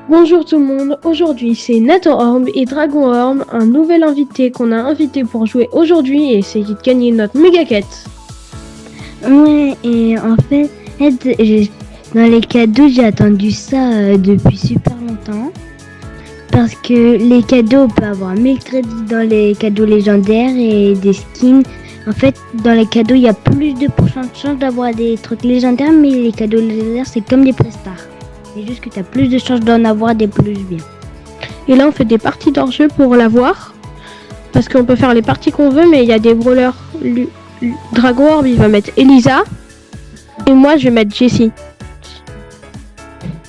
Bonjour tout le monde, aujourd'hui c'est Nathan Orb et Dragon Orb, un nouvel invité qu'on a invité pour jouer aujourd'hui et essayer de gagner notre méga quête. Ouais, et en fait, dans les cadeaux, j'ai attendu ça depuis super longtemps. Parce que les cadeaux, on peut avoir 1000 crédits dans les cadeaux légendaires et des skins. En fait, dans les cadeaux, il y a plus de chance d'avoir des trucs légendaires, mais les cadeaux légendaires, c'est comme des prestars. C'est juste que tu as plus de chances d'en avoir des plus bien. Et là on fait des parties d'hors-jeu pour l'avoir, parce qu'on peut faire les parties qu'on veut, mais il y a des brawlers. Dragon Orb il va mettre Elisa, et moi je vais mettre Jessie.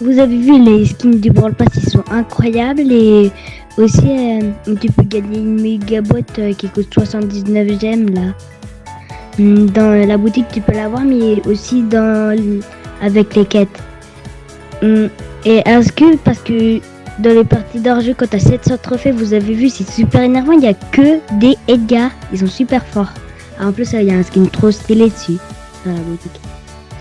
Vous avez vu les skins du Brawl Pass, ils sont incroyables et aussi tu peux gagner une méga boîte qui coûte 79 gemmes là. Dans la boutique tu peux l'avoir, mais aussi avec les quêtes. Et parce que dans les parties d'hors-jeu, quand t'as 700 trophées, vous avez vu, c'est super énervant, il n'y a que des Edgar, ils sont super forts. En plus il y a un skin trop stylé dessus dans la boutique.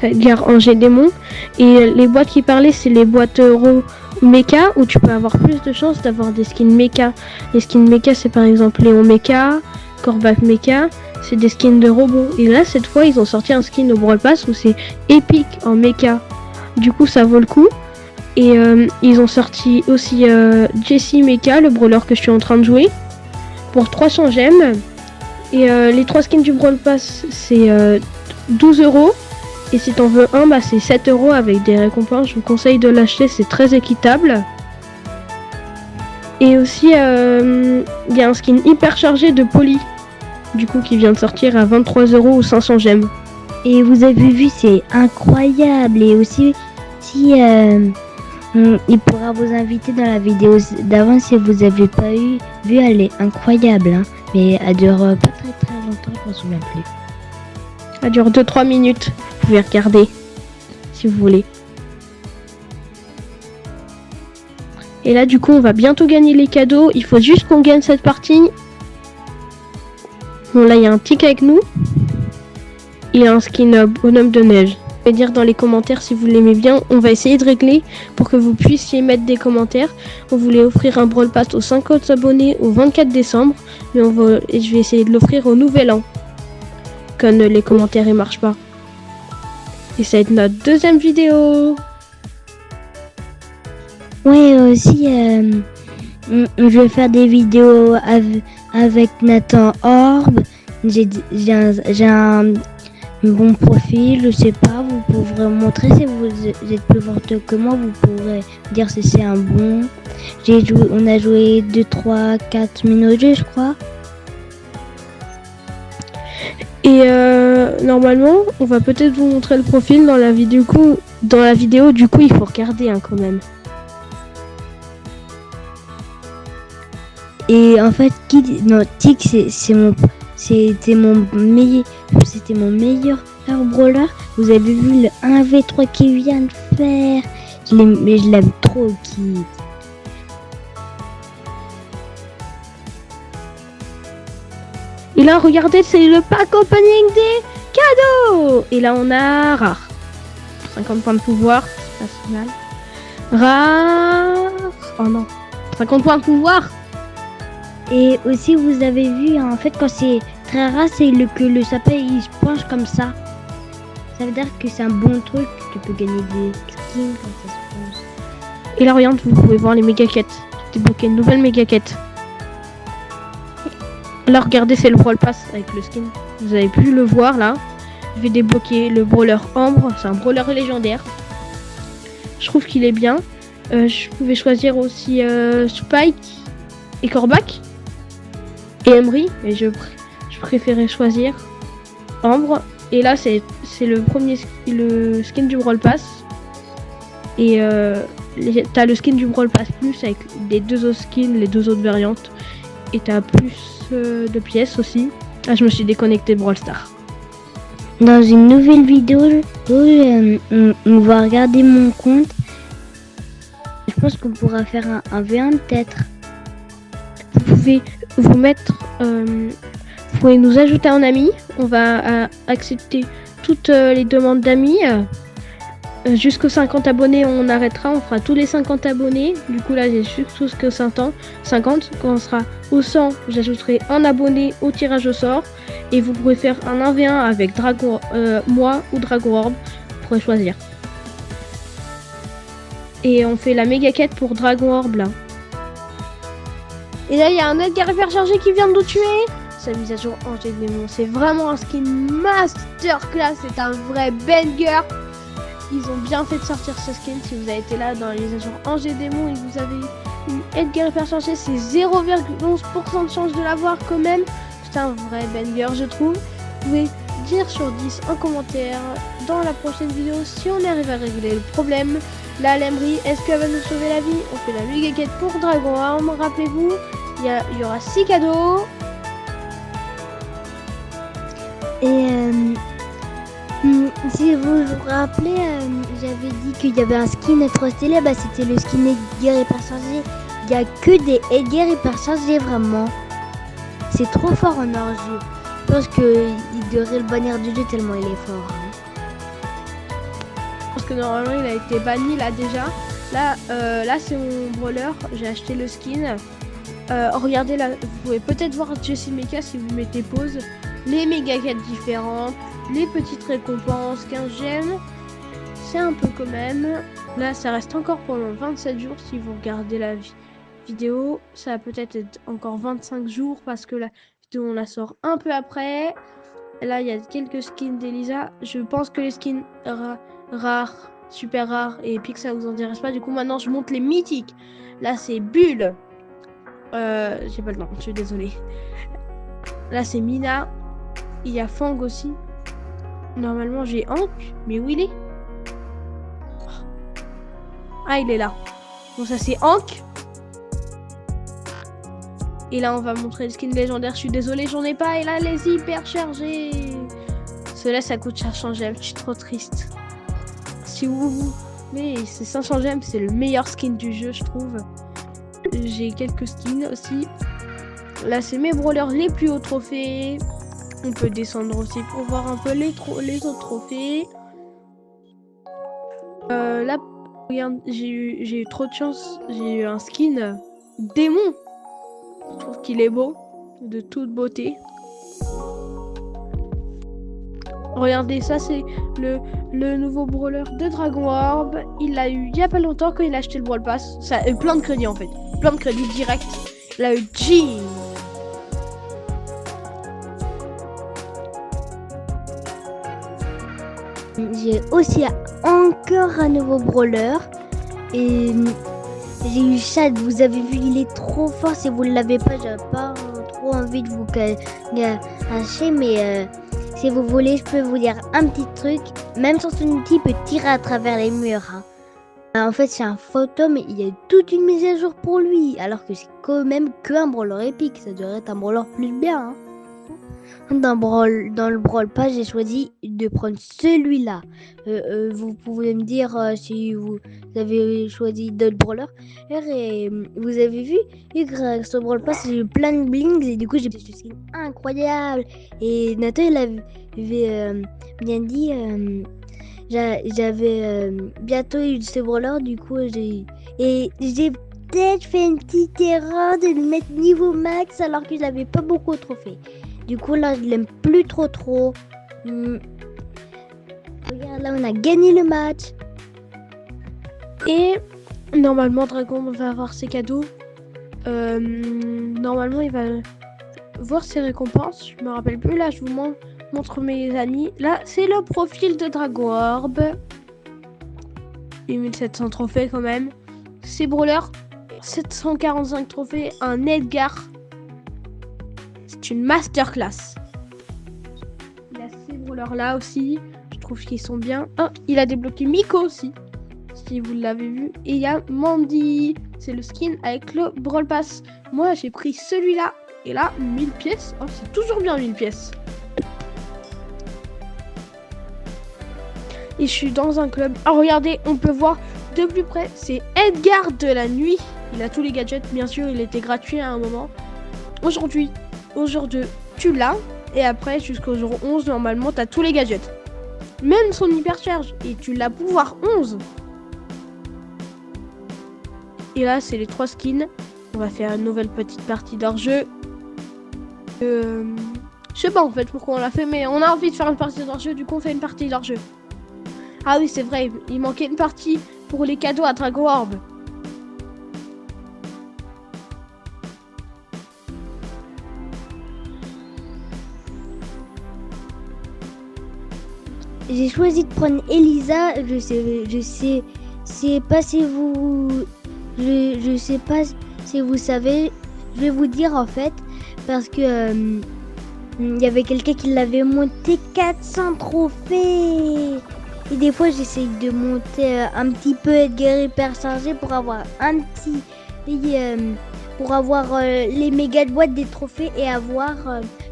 Edgar Angers Démon. Et les boîtes qui parlaient, c'est les boîtes Euro Mecha, où tu peux avoir plus de chances d'avoir des skins Mecha. Les skins Mecha, c'est par exemple Léon Mecha, Corbac Mecha, c'est des skins de robots. Et là, cette fois, ils ont sorti un skin au Brawl Pass où c'est épique en Mecha. Du coup, ça vaut le coup. Et ils ont sorti aussi Jessie Mecha, le brawler que je suis en train de jouer, pour 300 gemmes. Et les 3 skins du Brawl Pass, c'est 12 €. Et si t'en veux un, c'est 7 € avec des récompenses. Je vous conseille de l'acheter, c'est très équitable. Et aussi, il y a un skin hyper chargé de Polly, du coup, qui vient de sortir à 23 € ou 500 gemmes. Et vous avez vu, c'est incroyable. Et aussi, si il pourra vous inviter dans la vidéo d'avant si vous n'avez pas vu, elle est incroyable. Hein. Mais elle dure pas très longtemps, je m'en souviens plus. Elle dure 2-3 minutes. Vous pouvez regarder si vous voulez. Et là du coup on va bientôt gagner les cadeaux. Il faut juste qu'on gagne cette partie. Bon là il y a un tic avec nous. Et un skin bonhomme de neige. Vous pouvez dire dans les commentaires si vous l'aimez bien. On va essayer de régler pour que vous puissiez mettre des commentaires. On voulait offrir un Brawl Pass aux 50 abonnés au 24 décembre. Mais je vais essayer de l'offrir au nouvel an. Quand les commentaires ne marchent pas. Et ça va être notre deuxième vidéo. Ouais, aussi, je vais faire des vidéos avec Nathan Orb. J'ai un bon profil, je sais pas, vous pourrez montrer si vous êtes plus fort que moi, vous pourrez dire si c'est un bon. On a joué 2, 3, 4 minutes de jeu, je crois. Et normalement, on va peut-être vous montrer le profil dans la vidéo. Du coup, il faut regarder quand même. Et en fait, Tic, c'était mon meilleur brawler. Vous avez vu le 1v3 qu'il vient de faire. Mais je l'aime trop, Kid. Et là, regardez, c'est le pack opening des cadeaux. Et là, on a rare. 50 points de pouvoir, c'est pas si mal. Rare. Oh non. 50 points de pouvoir. Et aussi, vous avez vu, en fait, quand c'est très rare, c'est que le sapin, il se penche comme ça. Ça veut dire que c'est un bon truc. Tu peux gagner des skins comme ça se penche. Et là, regarde, vous pouvez voir les méga quêtes. J'ai débloqué une nouvelle méga quête. Là, regardez, c'est le Brawl Pass avec le skin. Vous avez pu le voir là. Je vais débloquer le brawler Ambre. C'est un brawler légendaire. Je trouve qu'il est bien. Je pouvais choisir aussi Spike et Corbac. Et Emery. Mais je préférais choisir Ambre. Et là, c'est le skin du Brawl Pass. Et t'as le skin du Brawl Pass Plus avec les 2 autres skins, les 2 autres variantes. Et t'as plus de pièces aussi. Ah, je me suis déconnecté de Brawl Stars. Dans une nouvelle vidéo, on va regarder mon compte. Je pense qu'on pourra faire un V1 peut-être. Vous pouvez vous mettre... vous pouvez nous ajouter un ami. On va accepter toutes les demandes d'amis. Jusqu'aux 50 abonnés, on arrêtera, on fera tous les 50 abonnés. Du coup, là, j'ai jusqu'aux 50. Quand on sera au 100, j'ajouterai un abonné au tirage au sort. Et vous pourrez faire un 1v1 avec Dragon, moi ou Dragon Orb. Vous pourrez choisir. Et on fait la méga quête pour Dragon Orb là. Et là, il y a un Edgar hyperchargé qui vient de nous tuer. Sa mise à jour Ange des démons, c'est vraiment un skin masterclass. C'est un vrai banger. Ils ont bien fait de sortir ce skin. Si vous avez été là dans les agents Ange des démons et que vous avez une Edgar hyperchargé, c'est 0,11% de chance de l'avoir quand même. C'est un vrai banger, je trouve. Vous pouvez dire sur 10 en commentaire dans la prochaine vidéo si on arrive à régler le problème. La Lemri, est-ce qu'elle va nous sauver la vie? On fait la méga quête pour Dragon Arm. Rappelez-vous, il y aura 6 cadeaux. Et si vous vous rappelez, j'avais dit qu'il y avait un skin trop stylé, bah c'était le skin Edgar hyperchargé. Il n'y a que des Edgar hyperchargés vraiment. C'est trop fort en orgie. Je pense qu'il devrait le bannir du jeu tellement il est fort. Je pense que normalement il a été banni là déjà. Là c'est mon brawler, j'ai acheté le skin. Regardez là, vous pouvez peut-être voir Jessie Mecha si vous mettez pause. Les méga quêtes différentes, les petites récompenses, 15 gemmes. C'est un peu quand même. Là ça reste encore pendant 27 jours si vous regardez la vidéo. Ça va peut-être être encore 25 jours parce que la vidéo on la sort un peu après. Là il y a quelques skins d'Elisa. Je pense que les skins rares, super rares et épiques ça vous intéresse pas. Du coup maintenant je monte les mythiques. Là c'est Bulle. J'ai pas le temps, je suis désolée. Là c'est Mina. Il y a Fang aussi. Normalement j'ai Hank, mais où il est? Ah il est là. Bon ça c'est Hank. Et là on va montrer le skin légendaire. Je suis désolée j'en ai pas. Et là les hyper chargés. Cela ça coûte 500 gemmes. Je suis trop triste. Si vous mais c'est 500 gemmes, c'est le meilleur skin du jeu je trouve. J'ai quelques skins aussi. Là c'est mes brawlers les plus hauts trophées. On peut descendre aussi pour voir un peu les autres trophées. Là, regarde, j'ai eu trop de chance. J'ai eu un skin démon. Je trouve qu'il est beau, de toute beauté. Regardez, ça c'est le nouveau brawler de Dragon Orb. Il l'a eu il y a pas longtemps quand il a acheté le Brawl Pass. Ça a eu plein de crédits en fait. Plein de crédits direct. Il a eu Jean. J'ai aussi encore un nouveau brawler. Et j'ai eu Chad, vous avez vu, il est trop fort. Si vous ne l'avez pas, j'ai pas trop envie de vous cacher. Mais si vous voulez, je peux vous dire un petit truc. Même sans son outil, il peut tirer à travers les murs. En fait, c'est un fantôme et il y a toute une mise à jour pour lui. Alors que c'est quand même qu'un brawler épique. Ça devrait être un brawler plus bien. Dans le Brawl Pass, j'ai choisi de prendre celui-là. Vous pouvez me dire si vous avez choisi d'autres brawlers. Et vous avez vu, et grâce au Brawl Pass, j'ai eu plein de blings et du coup, j'ai ce skin incroyable. Et Nathan, il avait bien dit, j'avais bientôt eu ce brawler, du coup, j'ai peut-être fait une petite erreur de le mettre niveau max alors que j'avais pas beaucoup de trophées. Du coup, là, je l'aime plus trop. Regarde, là, on a gagné le match. Et normalement, Dragon va avoir ses cadeaux. Normalement, il va voir ses récompenses. Je me rappelle plus. Là, je vous montre mes amis. Là, c'est le profil de Dragon Orb. 1700 trophées quand même. C'est Brawler. 745 trophées. Un Edgar. C'est une masterclass. Il a ces brawlers là aussi. Je trouve qu'ils sont bien. Ah, il a débloqué Miko aussi. Si vous l'avez vu. Et il y a Mandy. C'est le skin avec le Brawl Pass. Moi, j'ai pris celui-là. Et là, 1000 pièces. Oh, c'est toujours bien 1000 pièces. Et je suis dans un club. Ah, regardez, on peut voir de plus près. C'est Edgar de la nuit. Il a tous les gadgets. Bien sûr, il était gratuit à un moment. Aujourd'hui, au jour 2, tu l'as. Et après, jusqu'au jour 11, normalement, tu as tous les gadgets. même son hypercharge. Et tu l'as pouvoir 11. Et là, c'est les 3 skins. On va faire une nouvelle petite partie d'hors-jeu. Je sais pas en fait pourquoi on l'a fait, mais on a envie de faire une partie d'hors-jeu, du coup on fait une partie d'hors-jeu. Ah oui, c'est vrai, il manquait une partie pour les cadeaux à Dragon Orb. J'ai choisi de prendre Elisa. Je sais pas si vous, je sais pas si vous savez. Je vais vous dire en fait, parce que il y avait quelqu'un qui l'avait monté 400 trophées. Et des fois, j'essaye de monter un petit peu Edgar hyperchargé pour avoir un petit, pour avoir les méga boîtes des trophées et avoir,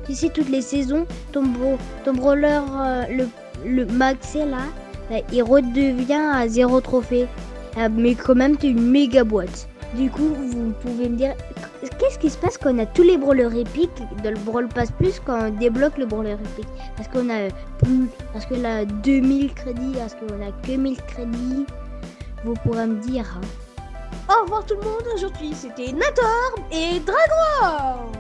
tu sais, toutes les saisons, ton brawler, le maxé là, il redevient à 0 trophée. Mais quand même, tu as une méga boîte. Du coup, vous pouvez me dire, qu'est-ce qui se passe quand on a tous les brawlers épiques dans le Brawl Pass Plus quand on débloque le brawler épique? Parce qu'on a parce que là 2000 crédits, parce qu'on a que 1000 crédits. Vous pourrez me dire. Hein. Au revoir tout le monde, aujourd'hui c'était Natorb et Dragon Orb.